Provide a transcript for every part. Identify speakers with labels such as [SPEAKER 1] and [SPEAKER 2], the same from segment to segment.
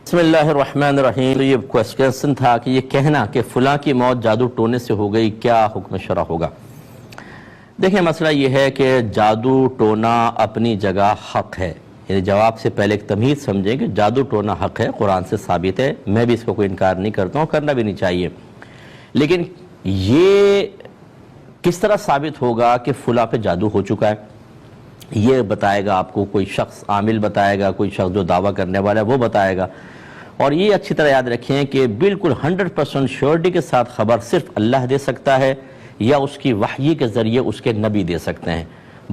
[SPEAKER 1] بسم اللہ الرحمن الرحیم۔ یہ کوشچن تھا کہ یہ کہنا کہ فلاں کی موت جادو ٹونے سے ہو گئی، کیا حکم شرع ہوگا؟ دیکھیں، مسئلہ یہ ہے کہ جادو ٹونا اپنی جگہ حق ہے۔ یعنی جواب سے پہلے ایک تمہید سمجھیں کہ جادو ٹونا حق ہے، قرآن سے ثابت ہے، میں بھی اس کو کوئی انکار نہیں کرتا ہوں، کرنا بھی نہیں چاہیے۔ لیکن یہ کس طرح ثابت ہوگا کہ فلاں پہ جادو ہو چکا ہے؟ یہ بتائے گا آپ کو کوئی شخص، عامل بتائے گا، کوئی شخص جو دعویٰ کرنے والا ہے وہ بتائے گا۔ اور یہ اچھی طرح یاد رکھیں کہ بالکل 100% شیورٹی کے ساتھ خبر صرف اللہ دے سکتا ہے یا اس کی وحی کے ذریعے اس کے نبی دے سکتے ہیں۔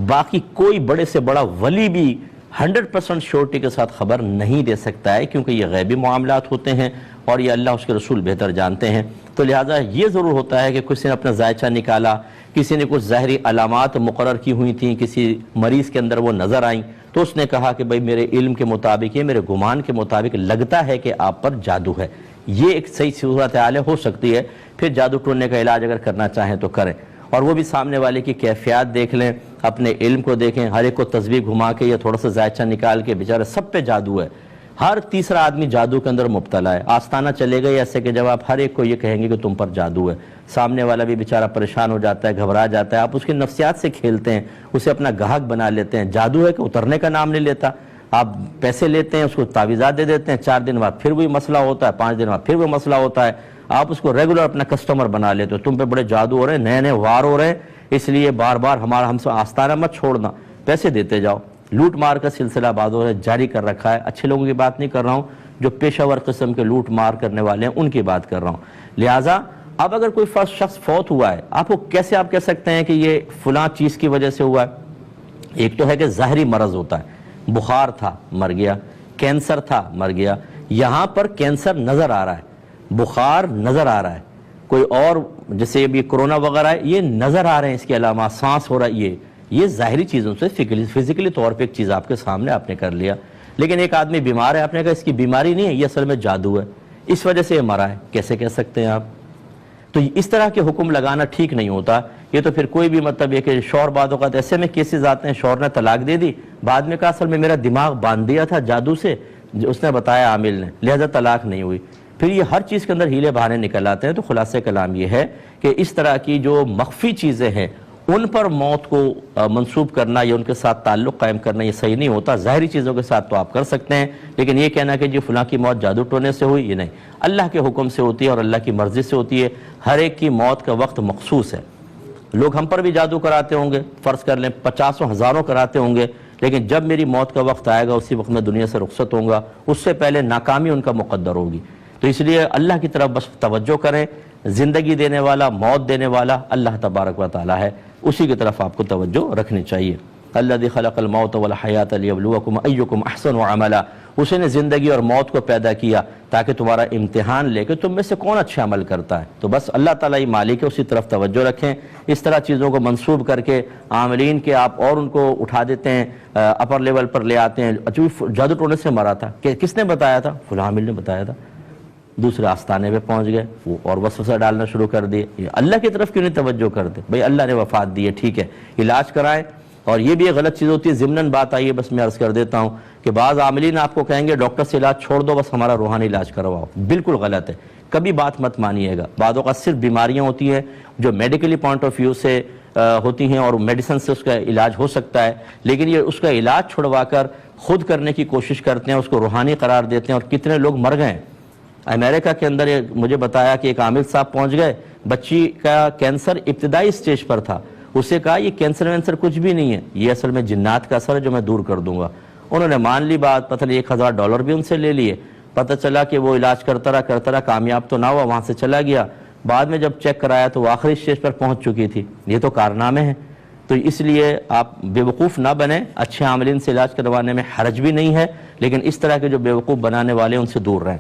[SPEAKER 1] باقی کوئی بڑے سے بڑا ولی بھی 100% شیورٹی کے ساتھ خبر نہیں دے سکتا ہے، کیونکہ یہ غیبی معاملات ہوتے ہیں اور یہ اللہ اس کے رسول بہتر جانتے ہیں۔ تو لہٰذا یہ ضرور ہوتا ہے کہ کسی نے اپنا ذائچہ نکالا، کسی نے کچھ ظاہری علامات مقرر کی ہوئی تھیں، کسی مریض کے اندر وہ نظر آئیں، تو اس نے کہا کہ بھئی میرے علم کے مطابق، یہ میرے گمان کے مطابق لگتا ہے کہ آپ پر جادو ہے۔ یہ ایک صحیح صورتحال ہو سکتی ہے۔ پھر جادو ٹونے کا علاج اگر کرنا چاہیں تو کریں، اور وہ بھی سامنے والے کی کیفیات دیکھ لیں، اپنے علم کو دیکھیں۔ ہر ایک کو تصویر گھما کے یا تھوڑا سا ذائچہ نکال کے بیچارے سب پہ جادو ہے، ہر تیسرا آدمی جادو کے اندر مبتلا ہے۔ آستانہ چلے گئے ایسے کہ جب آپ ہر ایک کو یہ کہیں گے کہ تم پر جادو ہے، سامنے والا بھی بیچارہ پریشان ہو جاتا ہے، گھبرا جاتا ہے۔ آپ اس کی نفسیات سے کھیلتے ہیں، اسے اپنا گاہک بنا لیتے ہیں۔ جادو ہے کہ اترنے کا نام نہیں لیتا۔ آپ پیسے لیتے ہیں، اس کو تعویذات دے دیتے ہیں، 4 دن بعد پھر وہی مسئلہ ہوتا ہے، 5 دن بعد پھر وہ مسئلہ ہوتا ہے۔ آپ اس کو ریگولر اپنا کسٹمر بنا لیتے ہو، تم پہ بڑے جادو ہو رہے ہیں، نئے نئے وار ہو رہے ہیں، اس لیے بار بار ہم سے آستانہ مت چھوڑنا، پیسے دیتے جاؤ۔ لوٹ مار کا سلسلہ بعضوں نے جاری کر رکھا ہے۔ اچھے لوگوں کی بات نہیں کر رہا ہوں، جو پیشہ ور قسم کے لوٹ مار کرنے والے ہیں ان کی بات کر رہا ہوں۔ لہٰذا اب اگر کوئی شخص فوت ہوا ہے، آپ کو کیسے آپ کہہ سکتے ہیں کہ یہ فلاں چیز کی وجہ سے ہوا ہے؟ ایک تو ہے کہ ظاہری مرض ہوتا ہے، بخار تھا مر گیا، کینسر تھا مر گیا۔ یہاں پر کینسر نظر آ رہا ہے، بخار نظر آ رہا ہے، کوئی اور جیسے ابھی کرونا وغیرہ ہے، یہ نظر آ رہے ہیں، اس کے علامات، سانس ہو رہا ہے، یہ ظاہری چیزوں سے فزیکلی طور پہ ایک چیز آپ کے سامنے آپ نے کر لیا۔ لیکن ایک آدمی بیمار ہے، آپ نے کہا اس کی بیماری نہیں ہے، یہ اصل میں جادو ہے، اس وجہ سے یہ مرا ہے، کیسے کہہ سکتے ہیں آپ؟ تو اس طرح کے حکم لگانا ٹھیک نہیں ہوتا۔ یہ تو پھر کوئی بھی مطلب یہ کہ شوہر بعد اوقات ایسے میں کیسز آتے ہیں، شوہر نے طلاق دے دی، بعد میں کہا اصل میں میرا دماغ باندھ دیا تھا جادو سے، اس نے بتایا عامل نے، لہذا طلاق نہیں ہوئی۔ پھر یہ ہر چیز کے اندر ہیلے بہانے نکل آتے ہیں۔ تو خلاصہ کلام یہ ہے کہ اس طرح کی جو مخفی چیزیں ہیں ان پر موت کو منسوب کرنا یا ان کے ساتھ تعلق قائم کرنا یہ صحیح نہیں ہوتا۔ ظاہری چیزوں کے ساتھ تو آپ کر سکتے ہیں، لیکن یہ کہنا کہ جی فلاں کی موت جادو ٹونے سے ہوئی، یہ نہیں، اللہ کے حکم سے ہوتی ہے اور اللہ کی مرضی سے ہوتی ہے۔ ہر ایک کی موت کا وقت مخصوص ہے۔ لوگ ہم پر بھی جادو کراتے ہوں گے، فرض کر لیں 50 ہزاروں کراتے ہوں گے، لیکن جب میری موت کا وقت آئے گا اسی وقت میں دنیا سے رخصت ہوں گا، اس سے پہلے ناکامی ان کا مقدر ہوگی۔ تو اس لیے اللہ کی طرف بس توجہ کریں۔ زندگی دینے والا، موت دینے والا اللہ تبارک و تعالی ہے، اسی کی طرف آپ کو توجہ رکھنی چاہیے۔ الذی خلق الموت والحیات لیبلوکم ایکم احسن عملا، اسی نے زندگی اور موت کو پیدا کیا تاکہ تمہارا امتحان لے کہ تم میں سے کون اچھا عمل کرتا ہے۔ تو بس اللہ تعالیٰ ہی مالک ہے، اسی طرف توجہ رکھیں۔ اس طرح چیزوں کو منسوب کر کے عاملین کے آپ اور ان کو اٹھا دیتے ہیں، اپر لیول پر لے آتے ہیں۔ جادو ٹونے سے مرا تھا، کس نے بتایا تھا؟ فلاں عامل نے بتایا تھا۔ دوسرے آستانے پہ پہنچ گئے، وہ اور وسوسہ ڈالنا شروع کر دیے۔ اللہ کی طرف کیوں نہیں توجہ کرتے؟ بھئی اللہ نے وفات دی ہے، ٹھیک ہے، علاج کرائیں۔ اور یہ بھی ایک غلط چیز ہوتی ہے، ضمناً بات آئی ہے، بس میں عرض کر دیتا ہوں کہ بعض عاملین آپ کو کہیں گے ڈاکٹر سے علاج چھوڑ دو، بس ہمارا روحانی علاج کرواؤ۔ بالکل غلط ہے، کبھی بات مت مانیے گا۔ بعض اوقات صرف بیماریاں ہوتی ہیں جو میڈیکلی پوائنٹ آف ویو سے ہوتی ہیں اور میڈیسن سے اس کا علاج ہو سکتا ہے، لیکن یہ اس کا علاج چھڑوا کر خود کرنے کی کوشش کرتے ہیں، اس کو روحانی قرار دیتے ہیں، اور کتنے لوگ مر گئے۔ امریکہ کے اندر مجھے بتایا کہ ایک عامل صاحب پہنچ گئے، بچی کا کینسر ابتدائی سٹیج پر تھا، اسے کہا یہ کینسر وینسر کچھ بھی نہیں ہے، یہ اصل میں جنات کا اثر ہے جو میں دور کر دوں گا۔ انہوں نے مان لی بات، پتہ نہیں $1000 بھی ان سے لے لیے۔ پتہ چلا کہ وہ علاج کرتا رہا کامیاب تو نہ ہوا، وہاں سے چلا گیا۔ بعد میں جب چیک کرایا تو وہ آخری سٹیج پر پہنچ چکی تھی۔ یہ تو کارنامے ہیں۔ تو اس لیے آپ بیوقوف نہ بنیں، اچھے عاملین سے علاج کروانے میں حرج بھی نہیں ہے، لیکن اس طرح کے جو بیوقوف بنانے والے ان سے دور رہیں۔